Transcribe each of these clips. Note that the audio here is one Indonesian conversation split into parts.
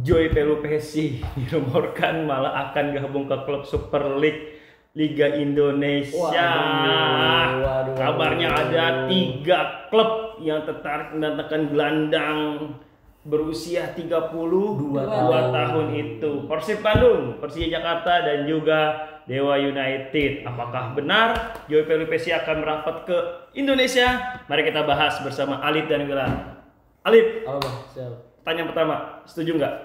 Joy Pelupesi dirumorkan malah akan gabung ke klub Super League Liga Indonesia. Waduh. Kabarnya ada 3 klub yang tertarik mendatangkan gelandang berusia 32 tahun itu. Persib Bandung, Persija Jakarta, dan juga Dewa United. Apakah benar Joy Pelupesi akan merapat ke Indonesia? Mari kita bahas bersama Alif dan Wilan. Alif, Halo Bang, siap. pertanyaan pertama, setuju nggak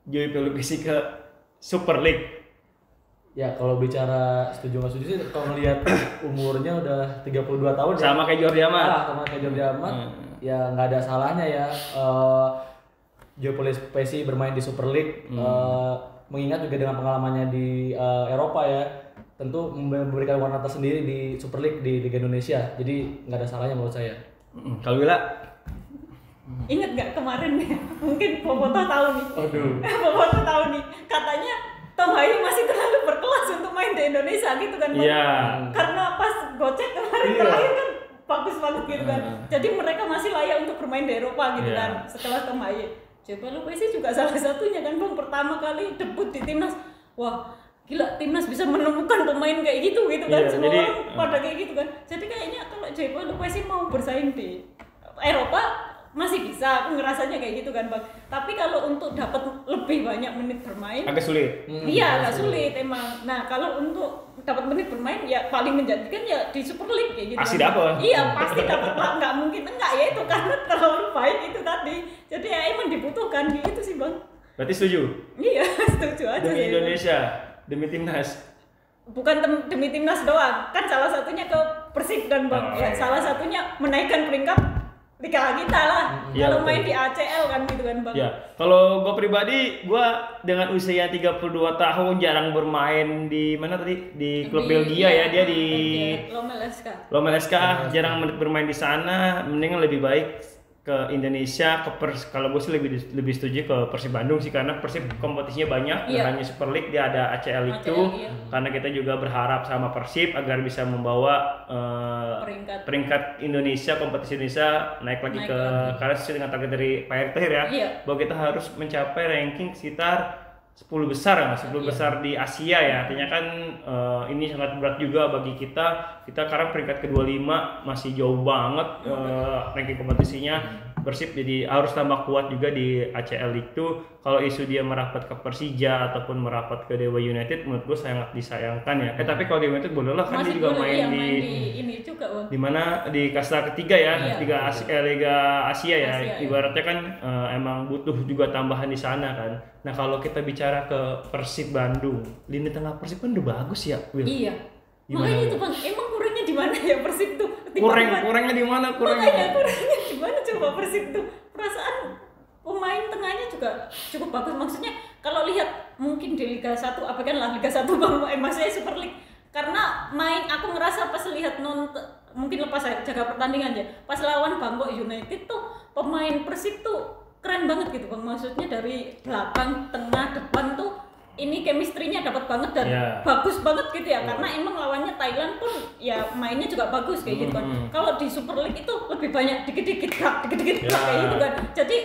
Joy Pelupesi ke Super League? Ya kalau bicara setuju nggak setuju sih, kalau ngelihat umurnya udah 32 tahun ya. Sama kayak Jordi Amat. Sama kayak Jordi Amat. Ya nggak ada salahnya ya. Joy Pelupesi bermain di Super League. Mengingat juga dengan pengalamannya di Eropa ya, tentu memberikan warna tersendiri di Super League di Liga Indonesia. Jadi nggak ada salahnya menurut saya. Kalau Wila? Ingat nggak kemarin ya? Mungkin Boboto tahu nih. Aduh. Boboto tahu nih. Katanya Tom Hayu masih terlalu berkelas untuk main di Indonesia gitu kan, Bang? Iya. Karena pas gocek kemarin terakhir kan bagus banget gitu kan. Jadi mereka masih layak untuk bermain di Eropa gitu kan. Setelah Tom Hayu. Joy Pelupesi juga salah satunya kan, Bang. Pertama kali debut di timnas. Wah, gila, timnas bisa menemukan pemain kayak gitu kan. Semua orang pada kayak gitu kan. Jadi kayaknya kalau Joy Pelupesi mau bersaing di Eropa masih bisa, aku ngerasanya kayak gitu kan, Bang. Tapi kalau untuk dapat lebih banyak menit bermain Agak sulit. Iya, agak sulit emang. Nah, kalau untuk dapat menit bermain ya paling menjanjikan ya di Super League kayak gitu. Pasti kan. dapat. Iya, pasti dapat lah, nggak mungkin enggak ya itu karena terlalu baik itu tadi. Jadi ya emang dibutuhkan gitu sih, Bang. Berarti setuju? Iya, setuju aja Demi sih. Indonesia, demi timnas. Bukan demi timnas doang, kan salah satunya ke Persib dan Bang. Ya, salah satunya menaikkan peringkat Liga kita lah. Iya, Kalau main betul. di ACL kan gitu kan, Bang. Ya, kalau gue pribadi, gue dengan usia 32 tahun jarang bermain di mana tadi? Di klub Belgia ya, dia di Lommel SK. jarang bermain di sana. Mendingan lebih baik ke Indonesia, kalau gue sih lebih setuju ke Persib Bandung sih, karena Persib kompetisinya banyak, Iya. nggak hanya Super League, dia ada ACL itu. iya. Karena kita juga berharap sama Persib agar bisa membawa peringkat Indonesia, kompetisi Indonesia naik lagi karena sesuai dengan target dari Pak Erick Thohir ya, Iya. bahwa kita harus mencapai ranking sekitar 10 besar ya, 10 besar di Asia ya. Artinya kan ini sangat berat juga bagi kita. Kita sekarang peringkat ke-25, masih jauh banget ranking kompetisinya. Persib jadi harus tambah kuat juga di ACL itu. Kalau isu dia merapat ke Persija ataupun merapat ke Dewa United, menurut gue sangat disayangkan ya. Tapi kalau Dewa United boleh lah, kan dia juga main di ini juga, Bang. di mana di kasta ketiga ya, Liga Asia ya. Ibaratnya kan emang butuh juga tambahan di sana kan. Nah, kalau kita bicara ke Persib Bandung, lini tengah Persib kan udah bagus ya, Will. Iya. Gimana, Makanya Will? itu, Bang, emang kurangnya di mana ya Persib tuh? Kurangnya di mana? Makanya kurangnya di mana coba Persib tuh? Perasaan pemain tengahnya juga cukup bagus. Maksudnya kalau lihat mungkin di Liga 1, apa kan lah Liga 1 Bang, maksudnya Super League. Karena aku ngerasa pas lihat mungkin lepas saya jaga pertandingan aja. Pas lawan Bangkok United tuh pemain Persib tuh keren banget gitu, Bang. Maksudnya dari belakang, tengah, depan tuh ini chemistry-nya dapat banget dan bagus banget gitu ya. Karena emang lawannya Thailand pun ya mainnya juga bagus kayak gitu kan. Kalau di Super League itu lebih banyak dikit-dikit kayak gitu kan. Jadi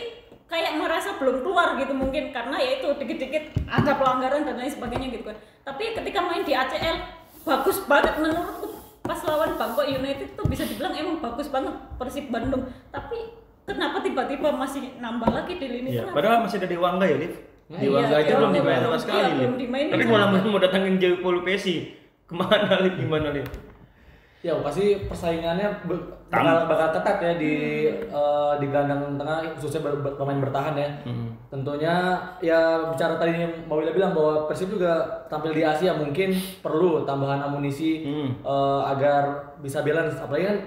kayak merasa belum keluar gitu mungkin karena ya itu dikit-dikit ada pelanggaran dan lain sebagainya gitu kan. Tapi ketika main di ACL bagus banget menurutku. Pas lawan Bangkok United tuh bisa dibilang emang bagus banget Persib Bandung. Tapi kenapa tiba-tiba masih nambah lagi di lini tengah? Padahal masih ada Dewangga ya, Liv. Dewangga aja belum dimainin sama sekali, Liv. Tapi malah mau datangin Joy Pelupesi. Kemana, Liv? Gimana, Liv? Ya pasti persaingannya bakal ketat ya di gelandang tengah, khususnya pemain bertahan ya. Tentunya ya bicara tadi Mbak Wila bilang bahwa Persib juga tampil di Asia mungkin perlu tambahan amunisi agar bisa balance. Apalagi kan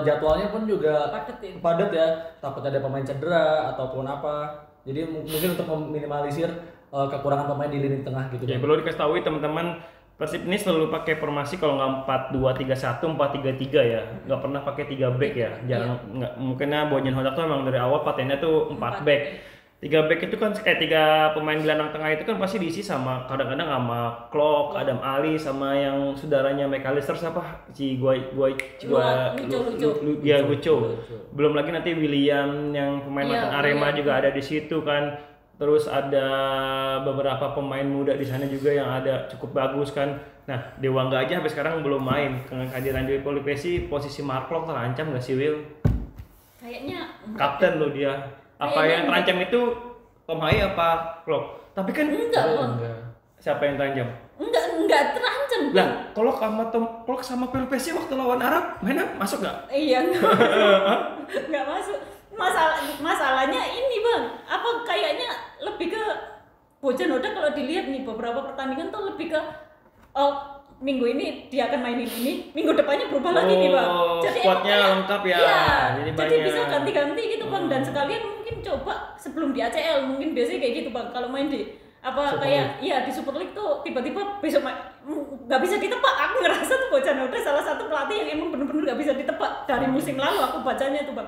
jadwalnya pun juga padat ya. Takut ada pemain cedera ataupun apa. Jadi mungkin untuk meminimalisir kekurangan pemain di lini tengah gitu. Ya perlu dikasih tahu teman-teman, Persib ini selalu pakai formasi kalau nggak 4-2-3-1, 4-3-3 ya, nggak pernah pakai 3 back ya. Jangan nggak mungkinnya Bojan Hodak tuh emang dari awal patennya tuh 4 back. 3 back itu kan 3 pemain gelandang tengah itu kan pasti diisi sama kadang-kadang sama Klok, Adam Ali, sama yang saudaranya McAllister siapa? Gucho. Belum lagi nanti William yang pemain mantan Arema juga ada di situ kan. terus ada beberapa pemain muda di sana juga yang ada cukup bagus kan. Nah, Dewangga aja sampai sekarang belum main. Dengan kehadiran Joey Pelupesi, posisi Mark Locke terancam nggak sih, Will? Kayaknya Kapten lo dia. Apa Kayaknya yang terancam itu Tom Haye apa Locke? Tapi kan enggak, Bang. siapa yang terancam? Enggak terancam. Bang. Lah, kalau sama Tom Locke sama Pelupesi waktu lawan Arab, mainnya masuk nggak? Iya, nggak masuk. Masalahnya ini Bang, apa kayaknya lebih ke Bojanoda kalau dilihat nih beberapa pertandingan tuh lebih ke minggu ini dia akan mainin ini, minggu depannya berubah lagi nih Bang. Jadi squadnya kayak- lengkap ya. Iya, Jadi jadi banyak. bisa ganti-ganti gitu Bang, dan sekalian mungkin coba sebelum di ACL mungkin biasanya kayak gitu Bang. Kalau main di apa Super kayak iya di Super League tuh tiba-tiba besok nggak bisa ditebak. Aku ngerasa tuh Bojanoda salah satu pelatih yang emang bener-bener nggak bisa ditebak dari musim lalu aku bacanya tuh Bang.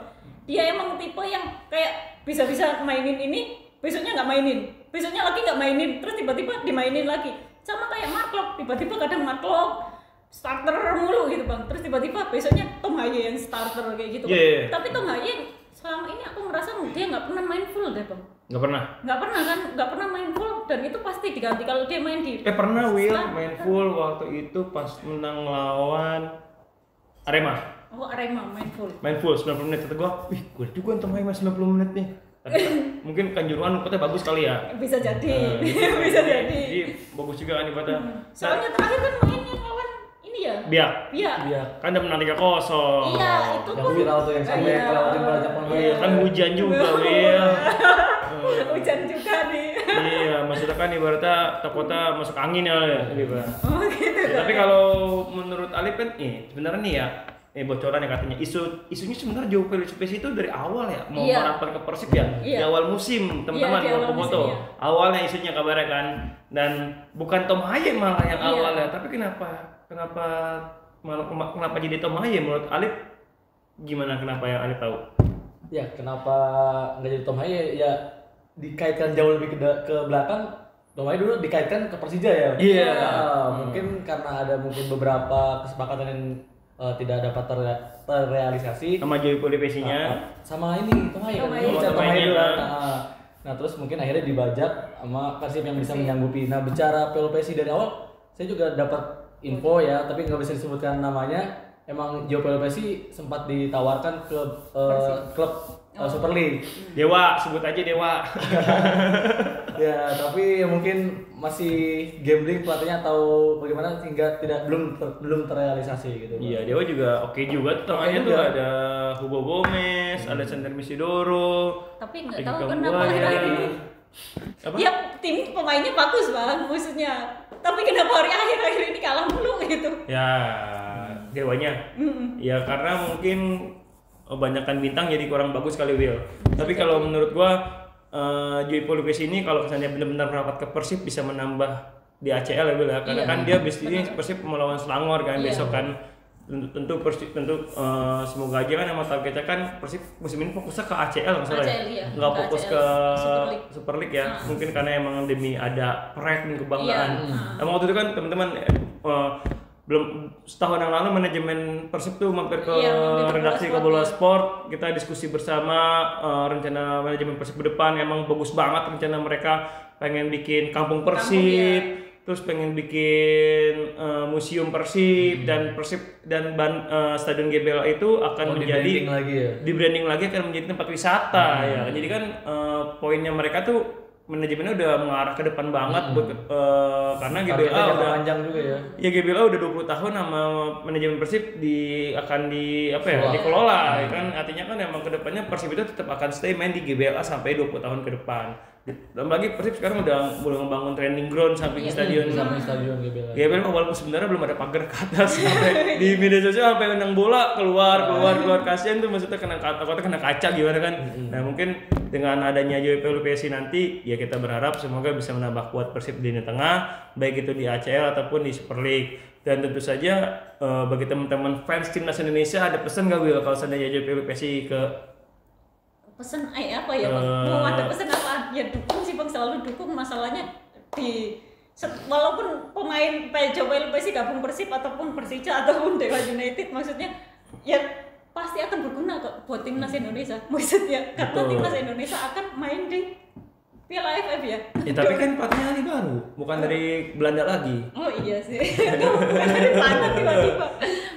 Dia emang tipe yang kayak bisa-bisa mainin ini, besoknya nggak mainin, besoknya lagi nggak mainin, terus tiba-tiba dimainin lagi. Sama kayak Mark Locke, tiba-tiba kadang Mark Locke starter mulu gitu Bang, terus tiba-tiba besoknya Tom Haye yang starter kayak gitu Bang. Yeah. Tapi Tom Haye selama ini aku merasa dia nggak pernah main full deh Bang. Nggak pernah. Nggak pernah main full, dan itu pasti diganti kalau dia main di Pernah Will Start. main full waktu itu pas menang lawan Arema. Oh Arema main full. Main full 90 menit. Kata gua, wih gue juga Tom Haye main 90 menit nih. Tapi mungkin Kanjuruhan katanya bagus kali ya. Bisa jadi, Gitu. bisa jadi. Jadi bagus juga kan ibaratnya. Soalnya terakhir kan main yang lawan ini ya. Biak. Iya. Iya. Kan udah menang 3-0. Iya, itu Yang pun viral tuh yang sampai Iya. ngelewatin banyak pemain. Iya, kan hujan juga, Will. Hujan juga nih. Iya, maksudnya kan ibaratnya takutnya masuk angin ya, gitu. Oh gitu. Tapi kalau menurut Alif kan, sebenarnya nih ya, bocoran ya katanya isunya sebenarnya Joe Pelupesi itu dari awal ya mau Iya. merapat ke Persib ya, di Iya. awal musim teman-teman Iya, di awal foto musim, iya. awalnya isunya kabarnya kan, dan bukan Tom Haye malah yang Iya. awalnya, tapi kenapa jadi Tom Haye menurut Alif? Gimana kenapa yang Alif tahu? Ya, kenapa nggak jadi Tom Haye? Ya dikaitkan jauh lebih ke belakang. Tom Haye dulu dikaitkan ke Persija ya. Iya. Mungkin karena ada beberapa kesepakatan yang tidak dapat terrealisasi. Sama Joe Pelupesinya. Sama ini Tom Haye Tom kan. Haye. Bicara Tom Tom Haye Haye, dulu kan. kan. Nah, terus mungkin akhirnya dibajak sama Persib yang bisa Persib. menyanggupi. Nah, bicara Pelupesi dari awal, saya juga dapat info ya, tapi nggak bisa disebutkan namanya. Emang Joe Pelupesi sempat ditawarkan ke klub Super League. Dewa, sebut aja Dewa. Ya, tapi mungkin masih gambling pelatihnya atau bagaimana sehingga belum terrealisasi gitu. Iya, Dewa juga oke juga tuh, tengahnya tuh juga. ada Hugo Gomez, Alexander Misidoro. Tapi nggak Egi tahu Kambuaya. kenapa akhir-akhir ini. Apa? Ya tim pemainnya bagus Bang, maksudnya. Tapi kenapa hari akhir-akhir ini kalah mulu gitu? Ya, Dewanya. Ya karena mungkin banyakkan bintang jadi kurang bagus kali Will. Tapi kalau menurut gua Joey Pelupesi ini kalau misalnya benar-benar merapat ke Persib bisa menambah di ACL ya Will ya. Karena Iya, kan dia bisnisnya Persib melawan Selangor kan Iya. besok kan. Tentu Persib semoga aja kan emang targetnya kan Persib musim ini fokusnya ke ACL masalah ya. ACL, iya. Nggak Ke fokus ACL, ke Super League. Super League ya. Mungkin karena emang demi ada pride dan kebanggaan. Iya. Emang waktu itu kan teman-teman belum setahun yang lalu manajemen Persib tuh mampir ke Iya, mampir ke redaksi Bola Bola Sport, Sport, kita diskusi bersama rencana manajemen Persib ke depan. Emang bagus banget rencana mereka, pengen bikin kampung Persib, terus pengen bikin museum Persib, dan Persib dan Stadion GBLA itu akan menjadi di-branding lagi ya. di branding lagi akan menjadi tempat wisata ya. Jadi kan poinnya mereka tuh manajemennya udah mengarah ke depan banget buat karena GBLA Targetnya jangka udah panjang juga ya. ya GBLA udah 20 tahun sama manajemen Persib akan dikelola ya kan, artinya kan emang kedepannya Persib itu tetap akan stay main di GBLA sampai 20 tahun ke depan. Dan lagi Persib sekarang udah membangun training ground samping stadion. Sama stadion GBLA. GBLA walaupun sebenarnya belum ada pagar ke atas, sampai di media sosial sampai menang bola keluar kasihan tuh, maksudnya kena kaca gimana kan. Nah mungkin dengan adanya Joey Pelupesi nanti ya kita berharap semoga bisa menambah kuat Persib di lini tengah, baik itu di ACL ataupun di Super League. Dan tentu saja bagi teman-teman fans timnas Indonesia ada pesan nggak Will kalau seandainya Joey Pelupesi ke Pesan apa ya Bang? Mau ada pesan apa? Ya dukung sih Bang, selalu dukung. Masalahnya walaupun pemain Joe Pelupesi gabung Persib ataupun Persija ataupun Dewa United, maksudnya ya pasti akan berguna kok buat timnas Indonesia. Maksudnya karena Betul. timnas Indonesia akan main di Piala AFF ya. Ya tapi kan pelatihnya Ali baru, bukan dari Belanda lagi. Oh iya sih. Bukan dari mana tiba-tiba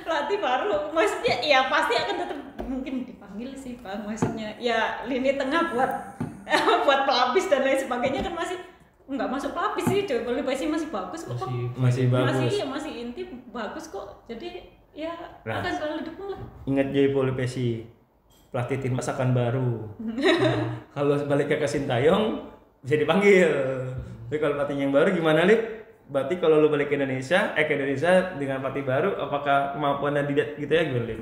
pelatih baru. Maksudnya ya pasti akan tetap mungkin dipanggil sih Bang. Maksudnya ya lini tengah buat buat pelapis dan lain sebagainya kan masih nggak masuk pelapis sih. Joy Pelipesi masih bagus kok. Masih bagus. Masih inti bagus kok. Jadi ya Nah. akan selalu dukung lah. Ingat Joy Pelipesi, pelatih timnas akan baru. Kalau sebaliknya ke Sintayong bisa dipanggil. Tapi kalau pelatih yang baru gimana Lip? Berarti kalau lu balik ke Indonesia dengan pelatih baru, apakah kemampuannya tidak gitu ya gue Lip?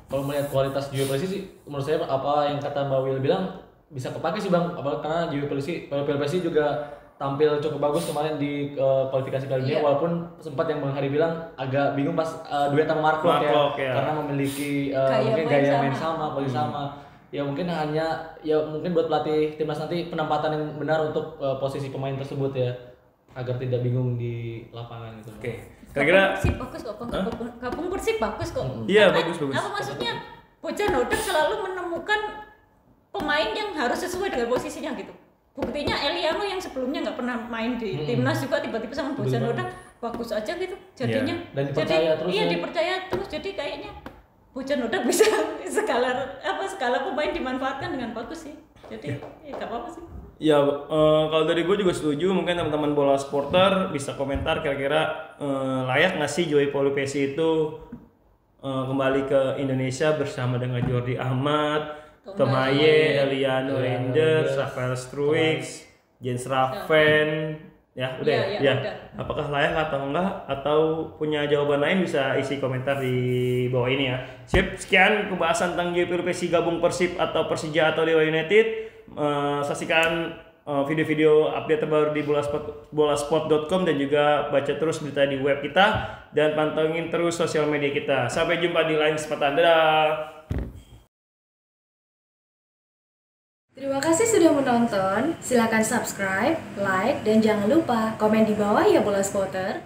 Kalau melihat kualitas Joy Pelisi sih, menurut saya apa yang kata Mbak Will bilang bisa kepake sih Bang. Karena Joy Pelisi juga tampil cukup bagus kemarin di kualifikasi Piala Dunia, walaupun sempat yang Bang Hari bilang agak bingung pas duet sama Mark Klok ya, karena memiliki mungkin gaya main sama, posisi sama. Ya mungkin mungkin buat pelatih timnas nanti penempatan yang benar untuk posisi pemain tersebut ya, agar tidak bingung di lapangan gitu. Oke. Kira-kira Persib bagus kok, gabung Persib bagus kok. Iya, Karena, bagus. Apa maksudnya? Bojanodek selalu menemukan pemain yang harus sesuai dengan posisinya gitu. Buktinya Eliano yang sebelumnya nggak pernah main di timnas juga tiba-tiba sama Bojanodek bagus aja gitu. Jadinya Dan dipercaya terus. Iya, dipercaya terus. Jadi kayaknya Bojanodek bisa skala pemain dimanfaatkan dengan bagus sih. Jadi ya nggak apa-apa sih. ya kalau dari gue juga setuju. Mungkin teman-teman bola supporter bisa komentar kira-kira layak nggak sih Joy Pelipesi itu kembali ke Indonesia bersama dengan Jordi Ahmad, Tomaye, Eliano Reinders, Rafael Struix, Jens Raven. Ya udah ya. Udah. Apakah layak atau enggak, atau punya jawaban lain bisa isi komentar di bawah ini ya. Sip, sekian pembahasan tentang Joy Pelipesi gabung Persib atau Persija atau Dewa United. Saksikan video-video update terbaru di bolasport.com dan juga baca terus berita di web kita dan pantengin terus sosial media kita. Sampai jumpa di lain kesempatan. Dadah. Terima kasih sudah menonton. Silakan subscribe, like, dan jangan lupa komen di bawah ya Bola Spotter.